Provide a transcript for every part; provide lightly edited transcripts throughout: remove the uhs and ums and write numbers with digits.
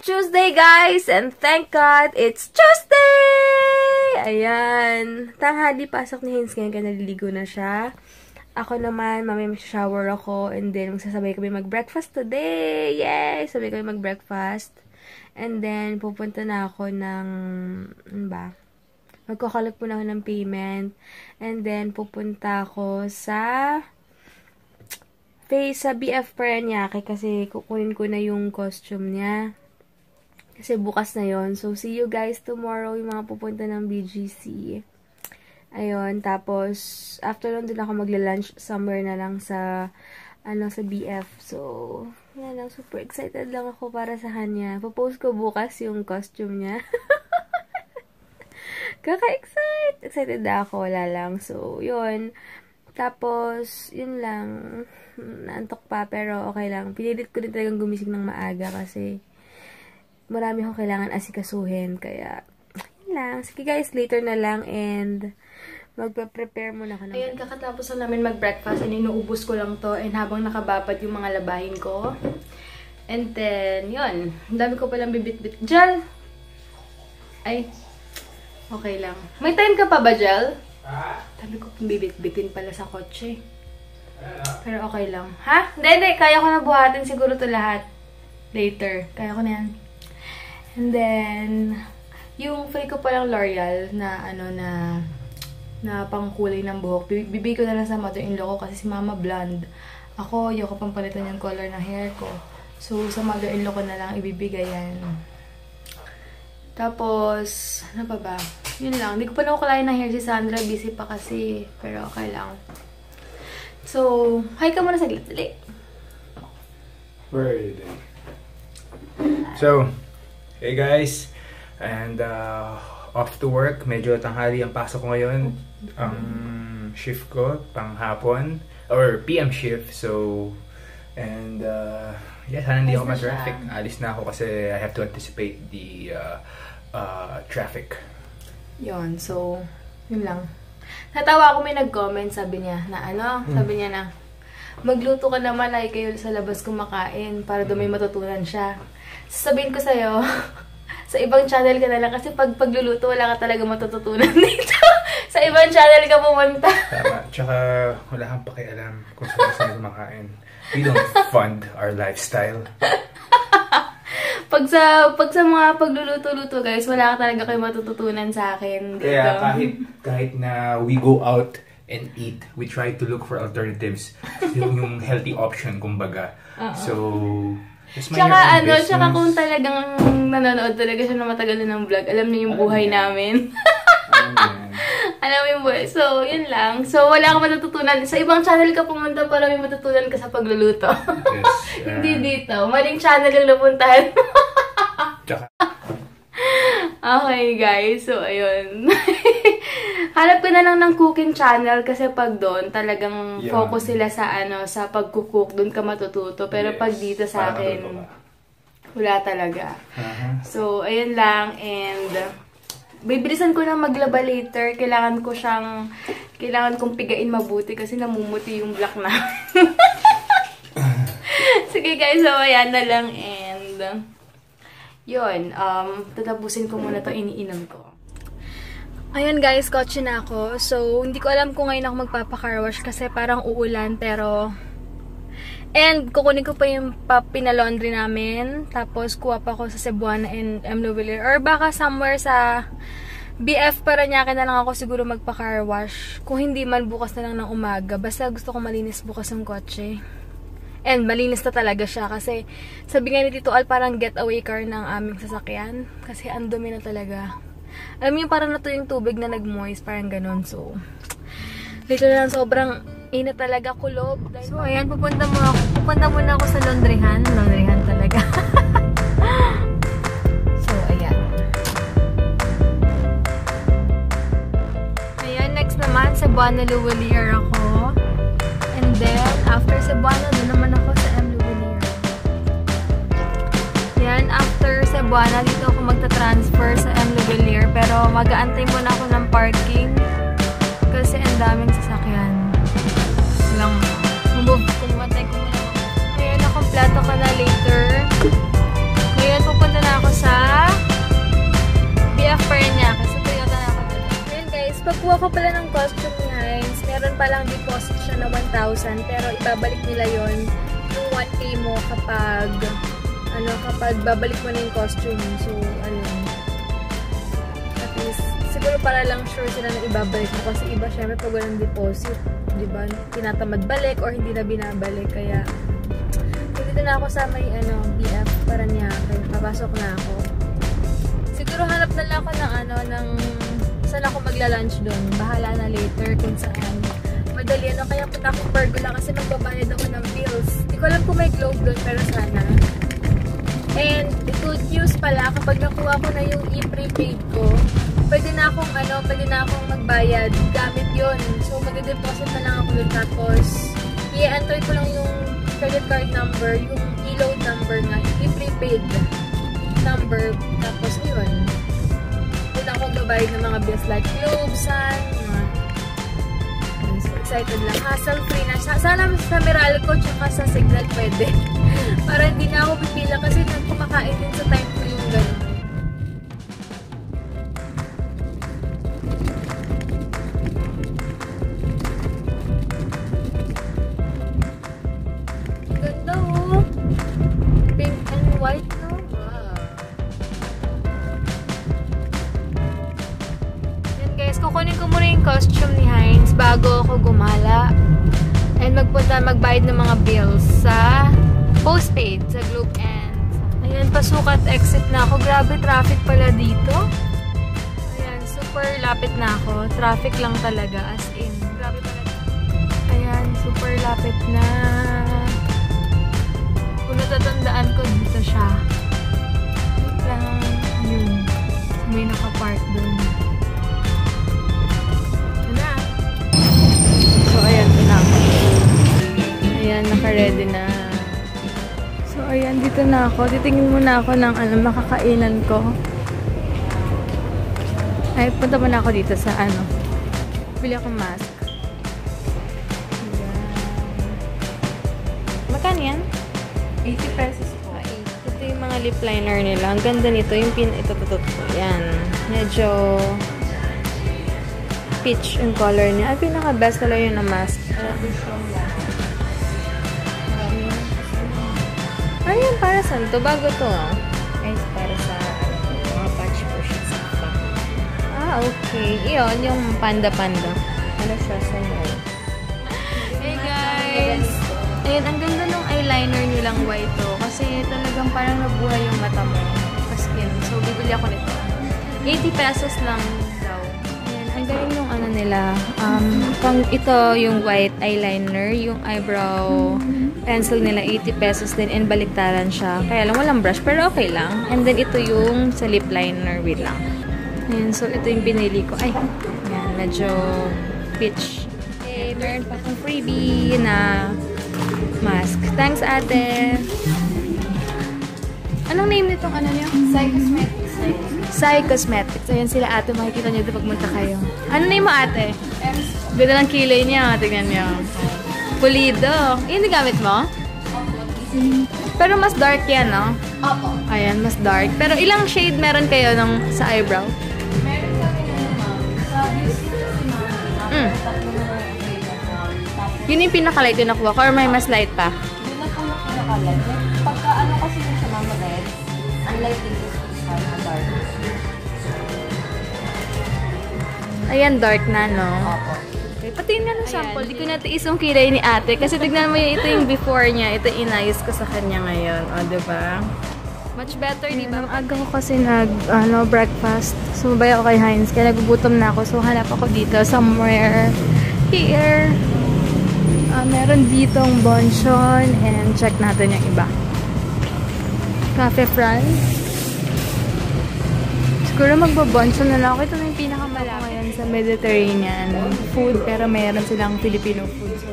Tuesday, guys! And thank God, it's Tuesday! Ayan. Tanghali, pasok ni Haynes ngayon, kaya naliligo na siya. Ako naman, mamaya mag-shower ako, and then magsasabay kami mag-breakfast today! Yay! Sabay kami mag-breakfast. And then, pupunta na ako ng, ano ba? Magkakalap po na ako ng payment. And then, pupunta ako sa BF Paranaque kasi kukunin ko na yung costume niya. Kasi bukas na yon. So, see you guys tomorrow, yung mga pupunta ng BGC. Ayun, tapos, after nun din ako magla-lunch somewhere na lang sa, sa BF. So, yan lang, super excited lang ako para sa kanya. Popost ko bukas yung costume niya. Kaka-excite! Excited na ako, wala lang. So, yun. Tapos, yun lang. Naantok pa, pero okay lang. Pinilit ko din talagang gumising ng maaga kasi marami akong kailangan asikasuhin. Kaya, yun lang. Sige guys, later na lang and magpa-prepare muna ako. Ayun, kakatapos na namin mag-breakfast and inuubos ko lang to and habang nakababad yung mga labahin ko. And then, yun. Ang dami ko palang bibit-bit. Jel! Ay, okay lang. May time ka pa ba, Jel? Dami ko pang bibit-bitin pala sa kotse. Pero okay lang. Ha? Hindi. Kaya ko na buhatin siguro to lahat. Later. Kaya ko na yan. And then, yung free ko palang L'Oreal na, na pangkulay ng buhok. Bibigay ko na lang sa mother-in-law ko kasi si mama blonde. Ako, ayoko pang palitan yung color ng hair ko. So, sa mother-in-law ko na lang ibibigay yan. Tapos, ano pa ba? Yun lang. Hindi ko pa nakukulayan ng hair si Sandra. Busy pa kasi. Pero okay lang. So, hi ka muna saglit. Dali. Where are you then? So, hey guys. And, off to work. Medyo tanghali ang pasok ko ngayon. Ang shift ko, panghapon. Or PM shift. So, and, yeah, sana hindi ako ma-traffic. Alis na ako kasi I have to anticipate the traffic. Yun, so, yun lang. Natawa ako, may nag-comment, sabi niya, na sabi niya na, magluto ka naman, like kayo sa labas kumakain, para doon may matutunan siya. Sabihin ko sa'yo, sa ibang channel ka na lang, kasi pag pagluluto, wala ka talaga matututunan dito. Sa ibang channel ka pumunta. Tama, tsaka wala kang pakialam kung saan kumakain. We don't fund our lifestyle. Pag sa mga pagluluto-luto, guys, wala ka talaga kayo matututunan sa akin. Dito. Kaya kahit na we go out and eat, we try to look for alternatives. yung healthy option, kumbaga. So, just mind your own business. Tsaka kung talagang nanonood talaga siya na matagal na ng vlog, alam niyo yung buhay namin. Alam mo yung buhay. So, yun lang. So, wala ka matututunan. Sa ibang channel ka pumunta para may matutunan ka sa pagluluto. Yes. Hindi dito. Maling channel yung napuntahan mo. Okay, guys. So, ayun. Hanap ko na lang ng cooking channel kasi pag doon, talagang focus sila sa sa pagkukook. Doon ka matututo. Pero pag dito sa akin, wala talaga. So, ayun lang. And bibilisan ko na maglaba later. Kailangan kong pigain mabuti kasi namumuti yung black na. Sige guys, so ayan na lang and yun, tatapusin ko muna to iniinom ko. Ayan guys, kotse na ako. So, hindi ko alam kung ngayon ako magpapa-car wash kasi parang uulan pero and kukunin ko pa yung pinalaundry namin. Tapos kuha pa ako sa Cebuana and M. Lovilier. Or baka somewhere sa BF Paranaque na lang ako siguro magpa-car wash. Kung hindi man bukas na lang ng umaga. Basta gusto ko malinis bukas ng kotse. And malinis na talaga siya kasi sabi nga ni Tito Al parang getaway car ng aming sasakyan. Kasi ang dumi na talaga. Alam mo yung parang nato yung tubig na nag-moist. Parang ganun. So, dito na lang sobrang init talaga, kulob. So, ayan, pupunta muna ako sa laundryhan. Laundryhan talaga. So, ayan. Ayan, next naman, Cebuana Lovilier ako. And then, after Cebuana, doon naman ako sa M. Lovilier. Ayan, after Cebuana, dito ako magta-transfer sa M. Lovilier. Pero, mag-aantay muna ako ng parking. Kasi ang daming sasakyan. Lang kumantay ko muna. Ngayon, nakompleto ka na later. Ngayon, pupunta na pagkuha ko pala ng costume ni Heinz, meron palang deposit siya na 1,000 pero ibabalik nila yon yung 1K mo kapag babalik mo na yung costume. So, at least, siguro para lang sure sila na ibabalik mo kasi iba syempre pag walang deposit, di ba? Tinatamad balik or hindi na binabalik. Kaya, dito na ako sa may BF para niya. Kaya papasok na ako. Siguro hanap na lang ako ng saan ako magla-lunch doon. Bahala na later kung saan. Madali kaya punta akong Pergola kasi magbabayad ako ng bills. Hindi ko alam kung may Globe doon pero sana. And good news pala, kapag nakuha ko na yung e-prepaid ko, pwede na akong magbayad gamit yon. So magde-deposit na lang ako doon tapos i-enter ko lang yung credit card number, yung e-load number nga, yung e-prepaid number. Tapos yun. Doon ako magbabayad ng mga bills like Globe, Sun, so excited lang. Hassle-free na. Sana sa Meralco tsaka sa Signal pwede. Para hindi na ako pipila kasi kumakain din sa time ko yung gano'n. Ganda oh! Pink and white, no? Yan guys, kukunin ko muna yung costume ni Heinz bago ako gumala. And magbayad ng mga bills sa postpaid sa Globe and ayan, pasukat exit na ako. Grabe, traffic pala dito. Ayan, super lapit na ako. Traffic lang talaga, as in. Grabe pala dito. Ayan, super lapit na. Kung natatandaan ko, dito siya. Wait lang. Yun. May nakapark dun. Ito na. So, ayan, ito na ako. Ayan, naka-ready na. So, ayan, dito na ako. Titingin muna ako ng makakainan ko. Ay, punta muna ako dito sa bili akong mask. Ayan. Magkano yan? 80 pesos po. Ito yung mga lip liner nila. Ang ganda nito. Yung ito. Ayan. Medyo peach yung color niya. Ay, pinaka-best talaga yun na mask. Ayan, para saan to? Bago to, Ay, para sa mga patch pushes. Okay. Iyon, yung panda-panda. Ano siya sa white? Hey guys! Ayan, ang ganda ng eyeliner nilang white to. Kasi talagang parang nabuhay yung mata mo. Paskin. So, bibili ako nito. 80 pesos lang daw. Ayan, ang galing yung nila. Pang ito, yung white eyeliner, yung eyebrow pencil nila, 80 pesos din, and baliktaran siya. Kaya lang, walang brush, pero okay lang. And then, ito yung sa lip liner, wait lang. Ayan, so ito yung binili ko. Ay, ayan, medyo peach. Okay, meron pa akong freebie na mask. Thanks, ate! Anong name nitong niyo? Sai Cosmetics. Sai Cosmetics. Ayan sila ate, makikita nyo ito pag munta kayo. Ano name mo, ate? Ganda ng kilay niya, tignan niyo. Pulido. Yun yung gamit mo? Pero mas dark yan, no? Opo. Ayan, mas dark. Pero ilang shade meron kayo sa eyebrow? Meron kami sa beauty si ma'am. Yun yung pinaka-light yung nakuha ko, or may mas light pa? Yun na po yung pinaka-light. Pagka kasi yung siya mama red, ang light din is dark. Ayan, dark na, no? Opo. Okay, patingin nga ng sample. Di ko natiis yung kilay ni ate. Kasi tignan mo yun, ito yung before niya. Ito inayos ko sa kanya ngayon. O, diba? Much better, diba? Aga ko kasi breakfast. Sumabay ako kay Heinz. Kaya nagugutom na ako. So, hanap ako dito. Somewhere here. Meron ditong bonchon. And check natin yung iba. Cafe France. Siguro magbabonchon na lang ako. Ito na yung pinakamalaki ngayon sa Mediterranean food, pero mayroon silang Filipino food. So,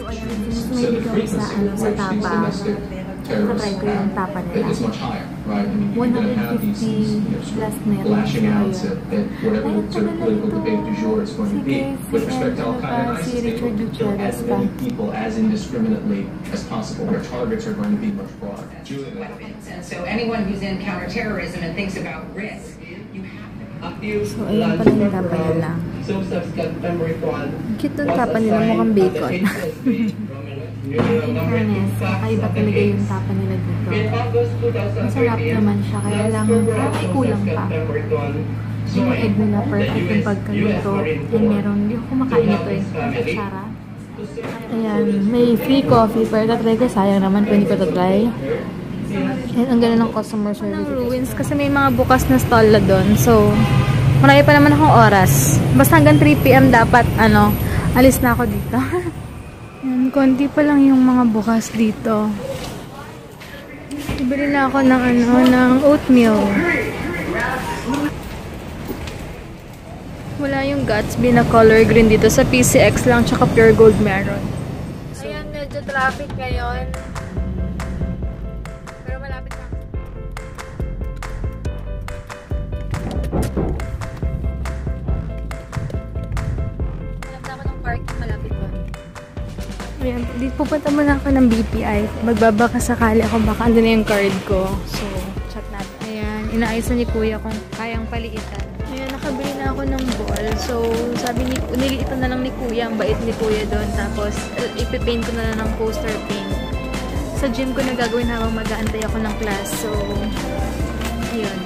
ayan, may kami sa tapa. Nakatry ko yung tapa nila. 150 plus meron. Sige, si Richard Gutierrez pa. So anyone who's in counterterrorism and thinks about risk, you have to So, ayun pala yung tapa nila. Cute ng tapa nila, mukhang bacon. Honest, kakaiba talaga yung tapa nila dito. Masarap naman siya, kaya lang kulang pa. Yung egg nila perfect yung pagkaluto. And meron, hindi ko kumakain ito eh. Kutsara. Ayan, may free coffee. Pero tatry ko, sayang naman kung hindi ko tatry. And ang ganda ng customer service. Ng ruins kasi may mga bukas na stall na doon. So, marami pa naman akong oras. Basta hanggang 3 PM dapat, alis na ako dito. Ayan, konti pa lang yung mga bukas dito. Ibili na ako ng ng oatmeal. Wala yung Gatsby na color green dito. Sa PCX lang, tsaka pure gold meron. Ayan, medyo traffic ngayon. Pero malapit na. Alam na ako ng parking, malapit pa. Ayan, dito pupunta muna ako ng BPI. Magbabaka sakali ako, baka andun na yung card ko. So, chat natin. Ayan, inaayos na ni Kuya kung kayang paliitan. Ayan, nakabili na ako ng ball. So, sabi ni, niliitan na lang ni Kuya. Ang bait ni Kuya doon. Tapos, ipipaint ko na lang ng poster paint. Sa gym ko na gagawin habang mag-aantay ako ng class. So, yun.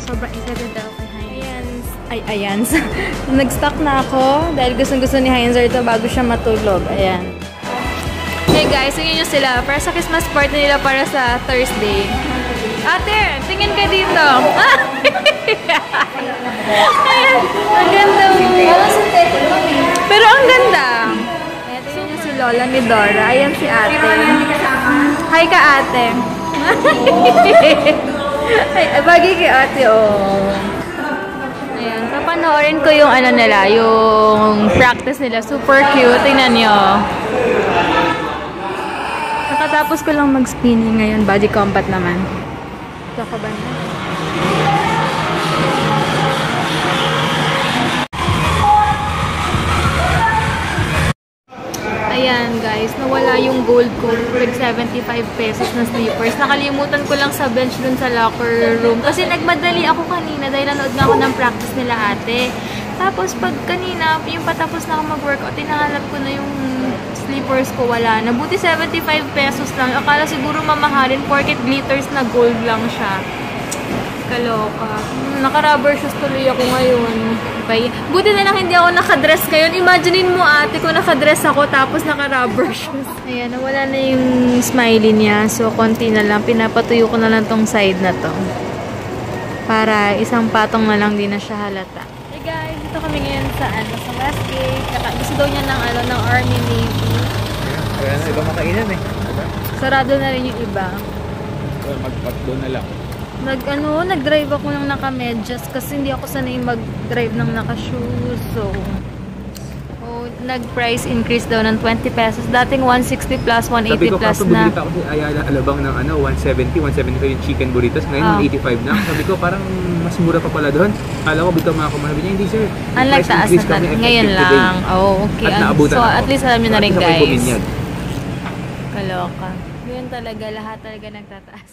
Sobrang excited ako kay Heinz. Ayan. Nag-stock na ako dahil gustong-gusto ni Heinz ito bago siya matulog. Ayan. Hey guys, tingnan nyo sila. Para sa Christmas party nila para sa Thursday. Ate, tingin ka dito. Ayan, ang ganda mo. Pero ang ganda. Ayan, tingnan nyo si Lola ni Dora. Ayan si ate. Hi ka ate. Ay, bagay kay ate, oh. Ayan, papanoorin ko yung nila, yung practice nila. Super cute. Tingnan nyo. Nakatapos ko lang mag-spinning ngayon. Body combat naman. Ito ka ba na? Ayan guys, nawala yung gold ko. Like 75 pesos na slippers. Nakalimutan ko lang sa bench dun sa locker room. Kasi nagmadali ako kanina dahil nanood nga ako ng practice nila ate. Tapos pag kanina, yung patapos na ako mag-workout, tinahanap ko na yung slippers ko, wala na. Buti 75 pesos lang. Akala siguro mamahalin porket glitters na gold lang siya. Kaloka. Naka-rubber shoes tuloy ako ngayon. Okay. Buti na lang hindi ako nakadress ngayon. Imaginein mo ate kung nakadress ako tapos naka-rubber shoes. Ayan, nawala na yung smiley niya. So, konti na lang. Pinapatuyo ko na lang tong side na to. Para isang patong na lang din na siya halata. Hey guys, dito kami ngayon sa Westgate. Gusto daw niya ng Army Navy. Kaya na iba makainan eh. Sarado na rin yung iba. So, magpatlo na lang. Nag-drive ako ng naka-medyas kasi hindi ako sanay mag-drive ng naka-shoes. So, nag-price increase daw ng 20 pesos. Dating 160 plus, 180 plus na. Sabi ko, ako si Ayala Alabang ng 170, 175 yung chicken burritos. Ngayon, 185 na. Sabi ko, parang mas mura pa pala doon. Kala ko, bigla mga kumahabi niya, hindi sir. Unlike taas na tayo. Ngayon lang. Okay. At naabutan so, ako. at least alam nyo na rin guys. Buminyag. Kaloka. Yun talaga, lahat talaga nagtataas.